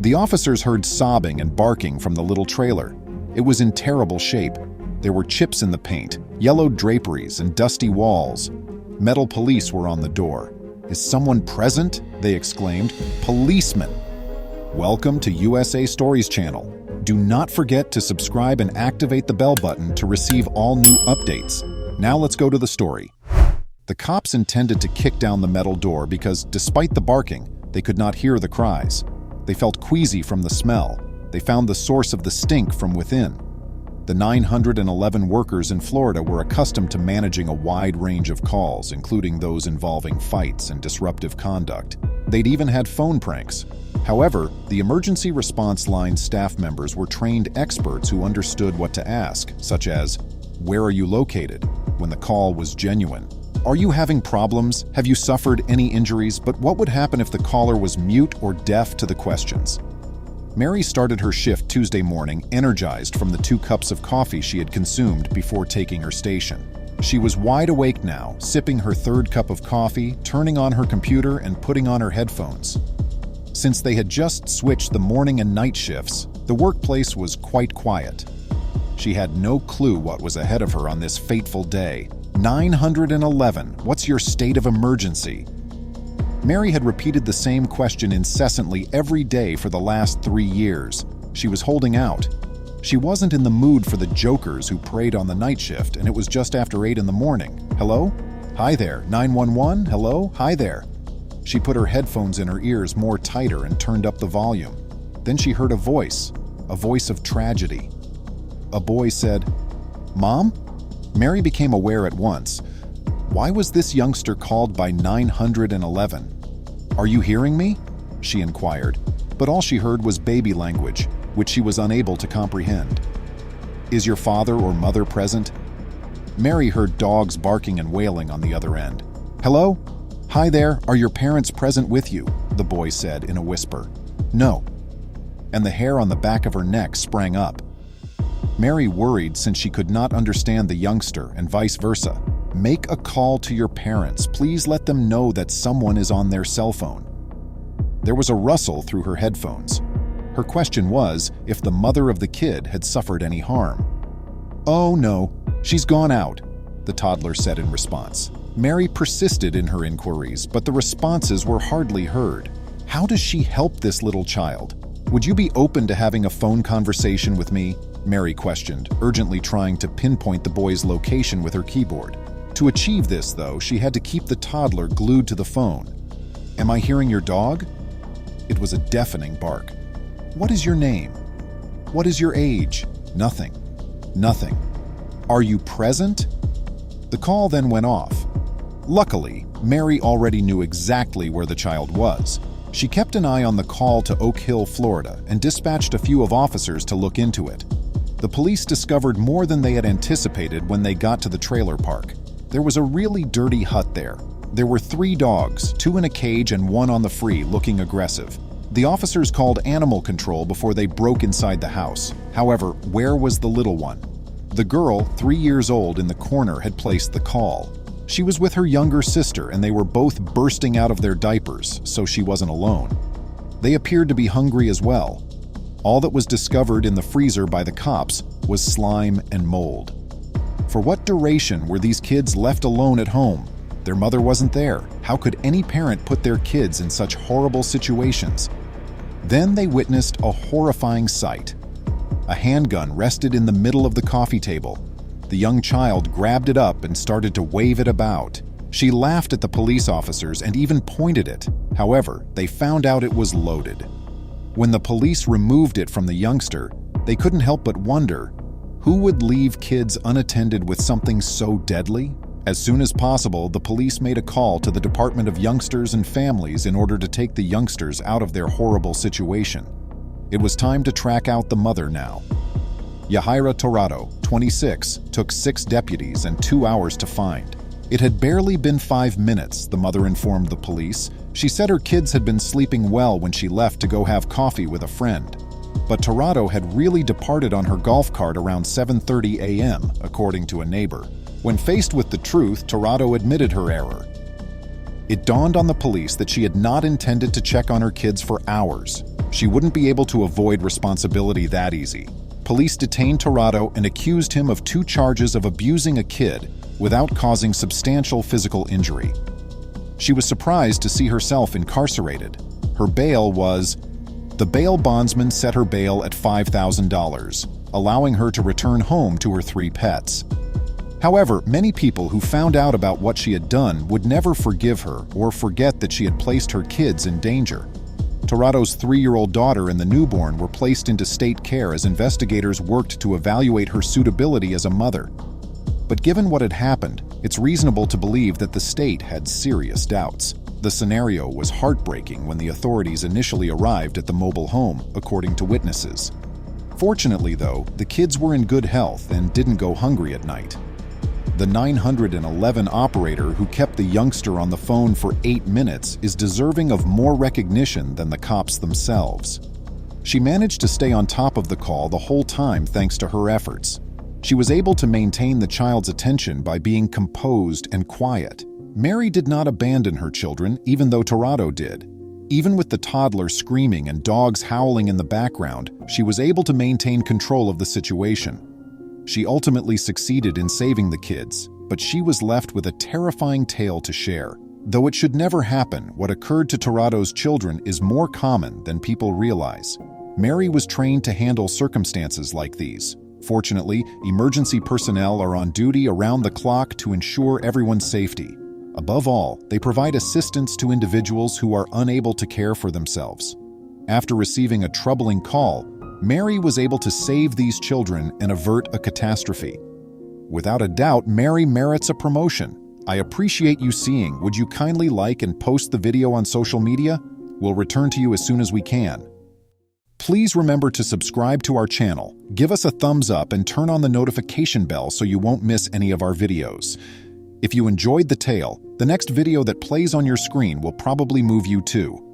The officers heard sobbing and barking from the little trailer. It was in terrible shape. There were chips in the paint, yellowed draperies, and dusty walls. Metal police were on the door. "Is someone present?" they exclaimed. "Policemen!" Welcome to USA Stories channel. Do not forget to subscribe and activate the bell button to receive all new updates. Now let's go to the story. The cops intended to kick down the metal door because, despite the barking, they could not hear the cries. They felt queasy from the smell. They found the source of the stink from within. The 911 workers in Florida were accustomed to managing a wide range of calls, including those involving fights and disruptive conduct. They'd even had phone pranks. However, the emergency response line staff members were trained experts who understood what to ask, such as, "Where are you located?" when the call was genuine. "Are you having problems? Have you suffered any injuries?" But what would happen if the caller was mute or deaf to the questions? Mary started her shift Tuesday morning energized from the 2 cups of coffee she had consumed before taking her station. She was wide awake now, sipping her 3rd cup of coffee, turning on her computer, and putting on her headphones. Since they had just switched the morning and night shifts, the workplace was quite quiet. She had no clue what was ahead of her on this fateful day. 911, what's your state of emergency? Mary had repeated the same question incessantly every day for the last 3 years. She was holding out. She wasn't in the mood for the jokers who preyed on the night shift, and it was just after 8 in the morning. "Hello? Hi there. 911? Hello? Hi there." She put her headphones in her ears more tighter and turned up the volume. Then she heard a voice of tragedy. A boy said, "Mom?" Mary became aware at once. Why was this youngster called by 911? "Are you hearing me?" she inquired, but all she heard was baby language, which she was unable to comprehend. "Is your father or mother present?" Mary heard dogs barking and wailing on the other end. "Hello? Hi there, are your parents present with you?" the boy said in a whisper. "No." And the hair on the back of her neck sprang up. Mary worried since she could not understand the youngster and vice versa. "Make a call to your parents. Please let them know that someone is on their cell phone." There was a rustle through her headphones. Her question was if the mother of the kid had suffered any harm. "Oh no, she's gone out," the toddler said in response. Mary persisted in her inquiries, but the responses were hardly heard. How does she help this little child? "Would you be open to having a phone conversation with me?" Mary questioned, urgently trying to pinpoint the boy's location with her keyboard. To achieve this, though, she had to keep the toddler glued to the phone. "Am I hearing your dog?" It was a deafening bark. "What is your name? What is your age?" Nothing. Nothing. "Are you present?" The call then went off. Luckily, Mary already knew exactly where the child was. She kept an eye on the call to Oak Hill, Florida, and dispatched a few of officers to look into it. The police discovered more than they had anticipated when they got to the trailer park. There was a really dirty hut there. There were 3 dogs, 2 in a cage and 1 on the free, looking aggressive. The officers called animal control before they broke inside the house. However, where was the little one? The girl, 3 years old, in the corner had placed the call. She was with her younger sister, and they were both bursting out of their diapers, so she wasn't alone. They appeared to be hungry as well. All that was discovered in the freezer by the cops was slime and mold. For what duration were these kids left alone at home? Their mother wasn't there. How could any parent put their kids in such horrible situations? Then they witnessed a horrifying sight. A handgun rested in the middle of the coffee table. The young child grabbed it up and started to wave it about. She laughed at the police officers and even pointed it. However, they found out it was loaded. When the police removed it from the youngster, they couldn't help but wonder, who would leave kids unattended with something so deadly? As soon as possible, the police made a call to the Department of Youngsters and Families in order to take the youngsters out of their horrible situation. It was time to track out the mother now. Yahaira Torado, 26, took 6 deputies and 2 hours to find. It had barely been 5 minutes, the mother informed the police. She said her kids had been sleeping well when she left to go have coffee with a friend. But Torado had really departed on her golf cart around 7:30 a.m., according to a neighbor. When faced with the truth, Torado admitted her error. It dawned on the police that she had not intended to check on her kids for hours. She wouldn't be able to avoid responsibility that easy. Police detained Tirado and accused him of 2 charges of abusing a kid without causing substantial physical injury. She was surprised to see herself incarcerated. Her bail was... The bail bondsman set her bail at $5,000, allowing her to return home to her 3 pets. However, many people who found out about what she had done would never forgive her or forget that she had placed her kids in danger. Tirado's 3-year-old daughter and the newborn were placed into state care as investigators worked to evaluate her suitability as a mother. But given what had happened, it's reasonable to believe that the state had serious doubts. The scenario was heartbreaking when the authorities initially arrived at the mobile home, according to witnesses. Fortunately, though, the kids were in good health and didn't go hungry at night. The 911 operator who kept the youngster on the phone for 8 minutes is deserving of more recognition than the cops themselves. She managed to stay on top of the call the whole time thanks to her efforts. She was able to maintain the child's attention by being composed and quiet. Mary did not abandon her children, even though Tirado did. Even with the toddler screaming and dogs howling in the background, she was able to maintain control of the situation. She ultimately succeeded in saving the kids, but she was left with a terrifying tale to share. Though it should never happen, what occurred to Tirado's children is more common than people realize. Mary was trained to handle circumstances like these. Fortunately, emergency personnel are on duty around the clock to ensure everyone's safety. Above all, they provide assistance to individuals who are unable to care for themselves. After receiving a troubling call, Mary was able to save these children and avert a catastrophe. Without a doubt, Mary merits a promotion. I appreciate you seeing. Would you kindly like and post the video on social media? We'll return to you as soon as we can. Please remember to subscribe to our channel, give us a thumbs up, and turn on the notification bell so you won't miss any of our videos. If you enjoyed the tale, the next video that plays on your screen will probably move you too.